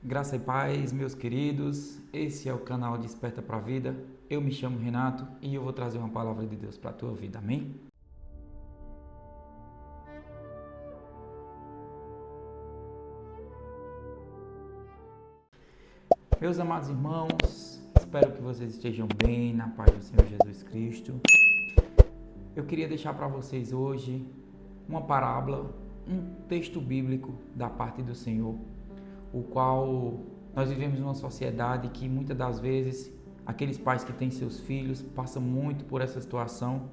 Graça e paz, meus queridos. Esse é o canal Desperta para a Vida. Eu me chamo Renato e eu vou trazer uma palavra de Deus para a tua vida. Amém? Meus amados irmãos, espero que vocês estejam bem, na paz do Senhor Jesus Cristo. Eu queria deixar para vocês hoje uma parábola, um texto bíblico da parte do Senhor, o qual nós vivemos numa sociedade que muitas das vezes aqueles pais que têm seus filhos passam muito por essa situação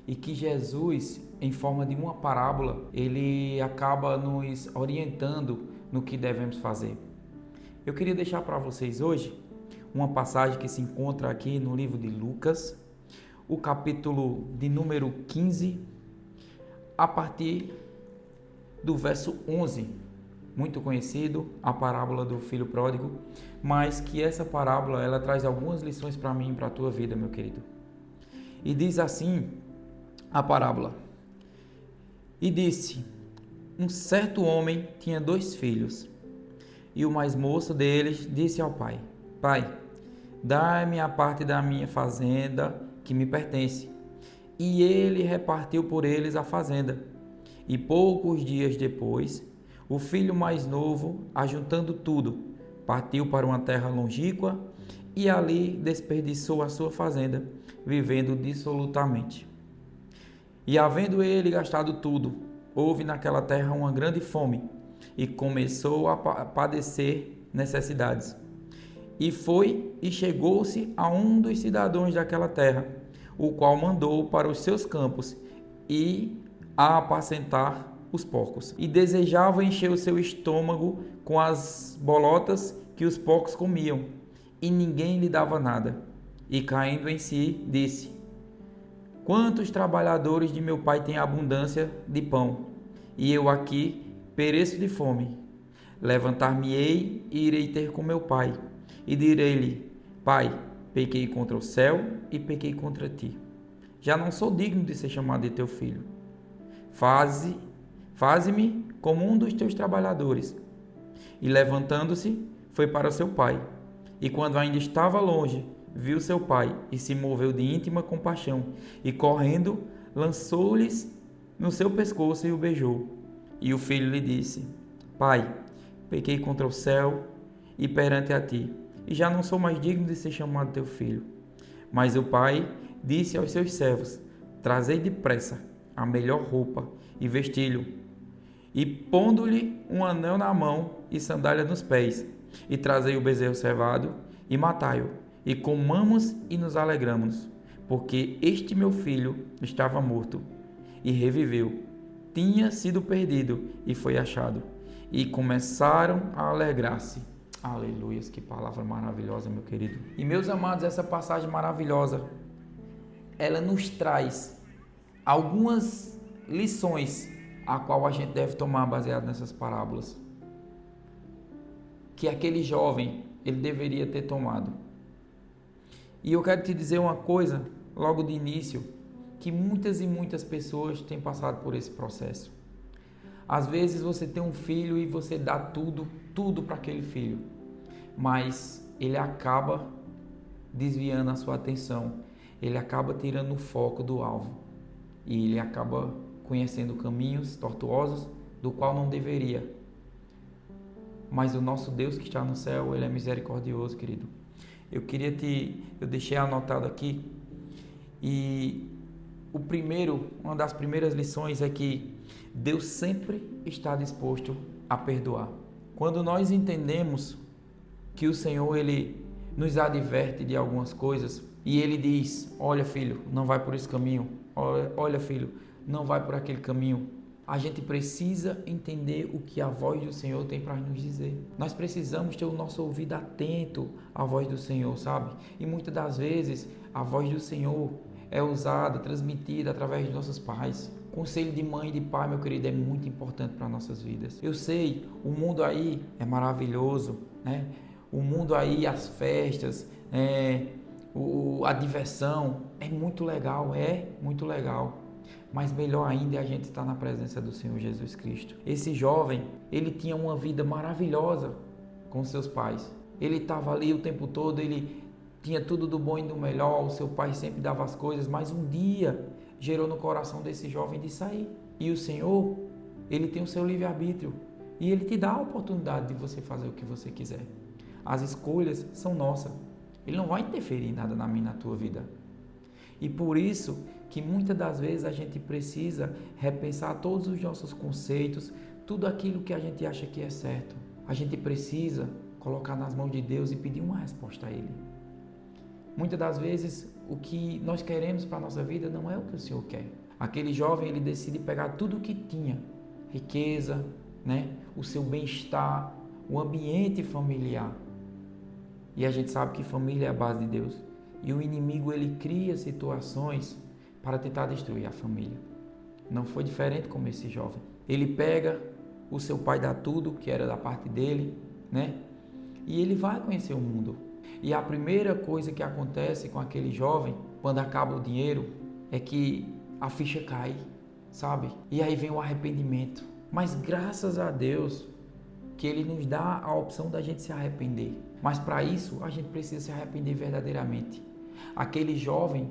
e que Jesus, em forma de uma parábola, ele acaba nos orientando no que devemos fazer. Eu queria deixar para vocês hoje uma passagem que se encontra aqui no livro de Lucas, o capítulo de número 15, a partir do verso 11. Muito conhecido, a parábola do filho pródigo, mas que essa parábola ela traz algumas lições para mim e para a tua vida, meu querido. E diz assim a parábola: E disse, um certo homem tinha 2 filhos, e o mais moço deles disse ao pai: Pai, dá-me a parte da minha fazenda que me pertence. E ele repartiu por eles a fazenda. E poucos dias depois, o filho mais novo, ajuntando tudo, partiu para uma terra longínqua e ali desperdiçou a sua fazenda, vivendo dissolutamente. E havendo ele gastado tudo, houve naquela terra uma grande fome e começou a padecer necessidades. E foi e chegou-se a um dos cidadãos daquela terra, o qual mandou para os seus campos e a apacentar os porcos. E desejava encher o seu estômago com as bolotas que os porcos comiam, e ninguém lhe dava nada. E caindo em si, disse: Quantos trabalhadores de meu pai têm abundância de pão, e eu aqui pereço de fome. Levantar-me-ei e irei ter com meu pai, e direi-lhe: Pai, pequei contra o céu e pequei contra ti. Já não sou digno de ser chamado de teu filho. Faze-me como um dos teus trabalhadores. E levantando-se, foi para seu pai. E quando ainda estava longe, viu seu pai e se moveu de íntima compaixão. E correndo, lançou-lhes no seu pescoço e o beijou. E o filho lhe disse: Pai, pequei contra o céu e perante a ti, e já não sou mais digno de ser chamado teu filho. Mas o pai disse aos seus servos: Trazei depressa a melhor roupa e vestilho, e pondo-lhe um anel na mão e sandália nos pés, e trazei o bezerro cevado e matai-o, e comamos e nos alegramos, porque este meu filho estava morto e reviveu, tinha sido perdido e foi achado. E começaram a alegrar-se. Aleluias, que palavra maravilhosa, meu querido. E meus amados, essa passagem maravilhosa, ela nos traz algumas lições a qual a gente deve tomar baseado nessas parábolas, que aquele jovem ele deveria ter tomado. E eu quero te dizer uma coisa logo de início, que muitas e muitas pessoas têm passado por esse processo. Às vezes você tem um filho e você dá tudo para aquele filho, mas ele acaba desviando a sua atenção, ele acaba tirando o foco do alvo e ele acaba conhecendo caminhos tortuosos do qual não deveria. Mas o nosso Deus que está no céu, ele é misericordioso, querido. Eu deixei anotado aqui, e uma das primeiras lições é que Deus sempre está disposto a perdoar. Quando nós entendemos que o Senhor ele nos adverte de algumas coisas e ele diz: olha filho, não vai por esse caminho, olha filho, não vai por aquele caminho, a gente precisa entender o que a voz do Senhor tem para nos dizer. Nós precisamos ter o nosso ouvido atento à voz do Senhor, sabe? E muitas das vezes a voz do Senhor é usada, transmitida através de nossos pais. Conselho de mãe e de pai, meu querido, é muito importante para nossas vidas. Eu sei, o mundo aí é maravilhoso, né? O mundo aí, as festas, a diversão é muito legal, mas melhor ainda é a gente estar na presença do Senhor Jesus Cristo. Esse jovem, ele tinha uma vida maravilhosa, com seus pais. Ele estava ali o tempo todo, ele tinha tudo do bom e do melhor, o seu pai sempre dava as coisas, mas um dia gerou no coração desse jovem de sair. E o Senhor, ele tem o seu livre-arbítrio e ele te dá a oportunidade de você fazer o que você quiser. As escolhas são nossas. Ele não vai interferir em nada na minha e na tua vida. E por isso que muitas das vezes a gente precisa repensar todos os nossos conceitos, tudo aquilo que a gente acha que é certo. A gente precisa colocar nas mãos de Deus e pedir uma resposta a Ele. Muitas das vezes o que nós queremos para a nossa vida não é o que o Senhor quer. Aquele jovem, ele decide pegar tudo o que tinha, riqueza, né? O seu bem-estar, o ambiente familiar. E a gente sabe que família é a base de Deus. E o inimigo, ele cria situações para tentar destruir a família. Não foi diferente com esse jovem. Ele pega, o seu pai dá tudo, que era da parte dele, né? E ele vai conhecer o mundo. E a primeira coisa que acontece com aquele jovem, quando acaba o dinheiro, é que a ficha cai, sabe? E aí vem o arrependimento. Mas graças a Deus que Ele nos dá a opção da gente se arrepender. Mas para isso, a gente precisa se arrepender verdadeiramente. Aquele jovem,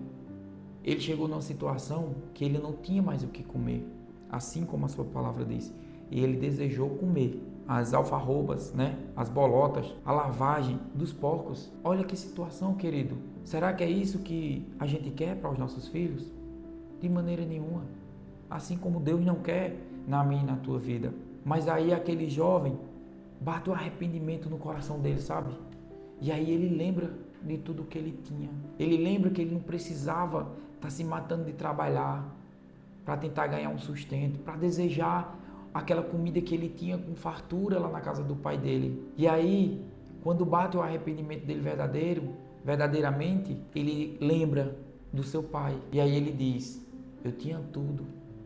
ele chegou numa situação que ele não tinha mais o que comer. Assim como a sua palavra diz. E ele desejou comer as alfarrobas, né? As bolotas, a lavagem dos porcos. Olha que situação, querido. Será que é isso que a gente quer para os nossos filhos? De maneira nenhuma. Assim como Deus não quer na minha e na tua vida. Mas aí aquele jovem bate o arrependimento no coração dele, sabe? E aí ele lembra de tudo que ele tinha. Ele lembra que ele não precisava estar se matando de trabalhar para tentar ganhar um sustento, para desejar aquela comida que ele tinha com fartura lá na casa do pai dele. E aí, quando bate o arrependimento dele verdadeiramente, ele lembra do seu pai. E aí ele diz: eu tinha tudo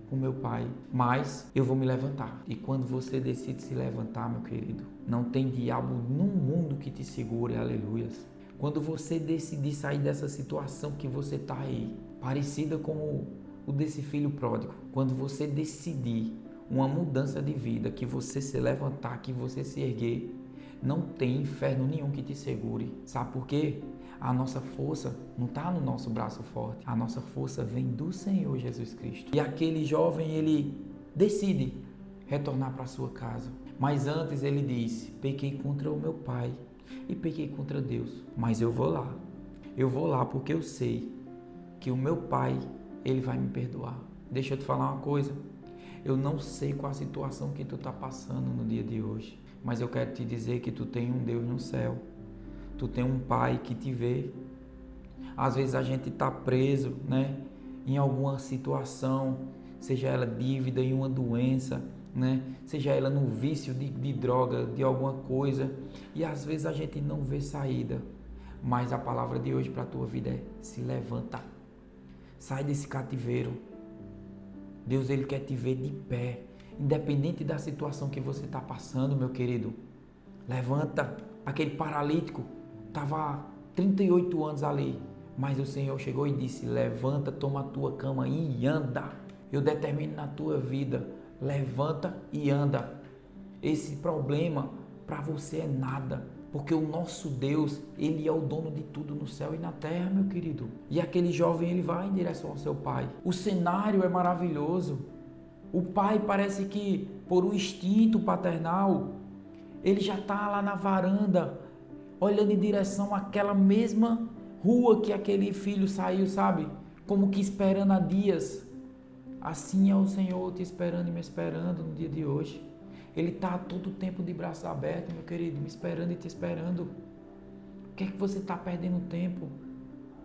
com meu pai, mas eu vou me levantar. E quando você decide se levantar, meu querido, não tem diabo no mundo que te segure, aleluias. Quando você decidir sair dessa situação que você está aí, parecida com o desse filho pródigo, quando você decidir uma mudança de vida, que você se levantar, que você se erguer, não tem inferno nenhum que te segure. Sabe por quê? A nossa força não está no nosso braço forte. A nossa força vem do Senhor Jesus Cristo. E aquele jovem, ele decide retornar para sua casa. Mas antes ele disse: pequei contra o meu pai e pequei contra Deus. Mas eu vou lá. Eu vou lá porque eu sei que o meu pai, ele vai me perdoar. Deixa eu te falar uma coisa. Eu não sei qual a situação que tu está passando no dia de hoje, mas eu quero te dizer que tu tem um Deus no céu. Tu tem um pai que te vê. Às vezes a gente está preso, né, em alguma situação, seja ela dívida, em uma doença, né, seja ela no vício de droga, de alguma coisa, e às vezes a gente não vê saída. Mas a palavra de hoje para a tua vida é: se levanta. Sai desse cativeiro. Deus, ele quer te ver de pé, independente da situação que você está passando, meu querido. Levanta. Aquele paralítico estava 38 anos ali, mas o Senhor chegou e disse: levanta, toma a tua cama e anda. Eu determino na tua vida: levanta e anda. Esse problema para você é nada, porque o nosso Deus, ele é o dono de tudo no céu e na terra, meu querido. E aquele jovem, ele vai em direção ao seu pai. O cenário é maravilhoso. O pai parece que, por um instinto paternal, ele já está lá na varanda, olhando em direção àquela mesma rua que aquele filho saiu, sabe? Como que esperando há dias. Assim é o Senhor te esperando e me esperando no dia de hoje. Ele está todo o tempo de braços abertos, meu querido, me esperando e te esperando. O que é que você está perdendo tempo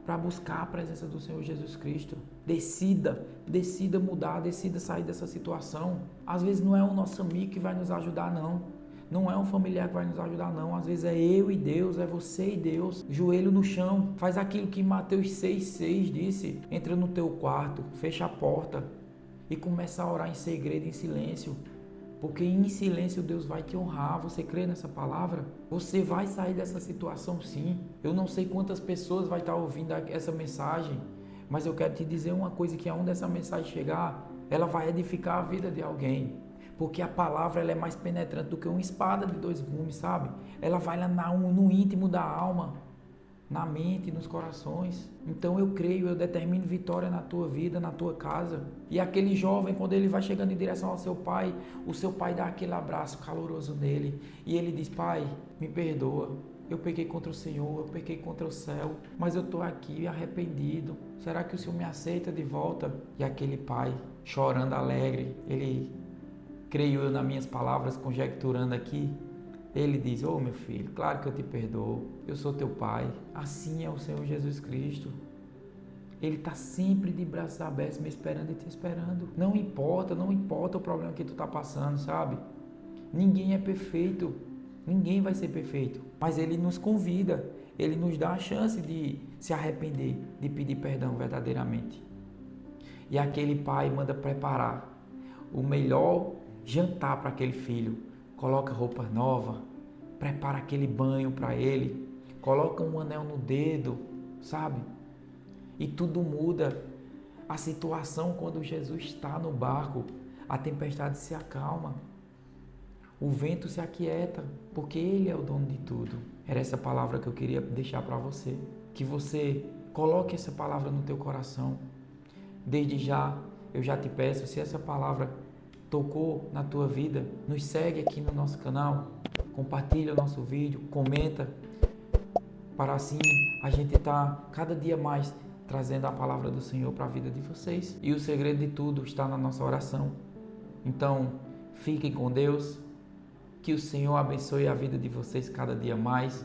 para buscar a presença do Senhor Jesus Cristo? Decida mudar, decida sair dessa situação. Às vezes não é o nosso amigo que vai nos ajudar, não. Não é um familiar que vai nos ajudar, não. Às vezes é eu e Deus, é você e Deus. Joelho no chão, faz aquilo que Mateus 6,6 disse. Entra no teu quarto, fecha a porta e começa a orar em segredo, em silêncio. Porque em silêncio Deus vai te honrar. Você crê nessa palavra? Você vai sair dessa situação, sim. Eu não sei quantas pessoas vai estar ouvindo essa mensagem, mas eu quero te dizer uma coisa, que aonde essa mensagem chegar, ela vai edificar a vida de alguém. Porque a palavra ela é mais penetrante do que uma espada de dois gumes, sabe? Ela vai lá no íntimo da alma, na mente, nos corações. Então eu creio, eu determino vitória na tua vida, na tua casa. E aquele jovem, quando ele vai chegando em direção ao seu pai, o seu pai dá aquele abraço caloroso nele. E ele diz: pai, me perdoa. Eu pequei contra o Senhor, eu pequei contra o céu, mas eu estou aqui arrependido. Será que o Senhor me aceita de volta? E aquele pai, chorando alegre, ele, creio eu nas minhas palavras, conjecturando aqui, ele diz: ô meu filho, claro que eu te perdoo, eu sou teu pai. Assim é o Senhor Jesus Cristo. Ele está sempre de braços abertos, me esperando e te esperando. Não importa o problema que tu está passando, sabe? Ninguém é perfeito, ninguém vai ser perfeito. Mas Ele nos convida, Ele nos dá a chance de se arrepender, de pedir perdão verdadeiramente. E aquele pai manda preparar o melhor jantar para aquele filho. Coloca roupa nova, prepara aquele banho para ele, coloca um anel no dedo, sabe? E tudo muda. A situação quando Jesus está no barco, a tempestade se acalma, o vento se aquieta, porque Ele é o dono de tudo. Era essa palavra que eu queria deixar para você, que você coloque essa palavra no teu coração. Desde já, eu já te peço, se essa palavra tocou na tua vida, nos segue aqui no nosso canal, compartilha o nosso vídeo, comenta, para assim a gente estar cada dia mais trazendo a palavra do Senhor para a vida de vocês. E o segredo de tudo está na nossa oração. Então, fiquem com Deus, que o Senhor abençoe a vida de vocês cada dia mais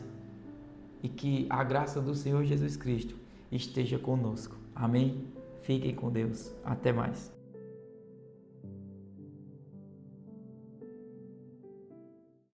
e que a graça do Senhor Jesus Cristo esteja conosco. Amém? Fiquem com Deus. Até mais.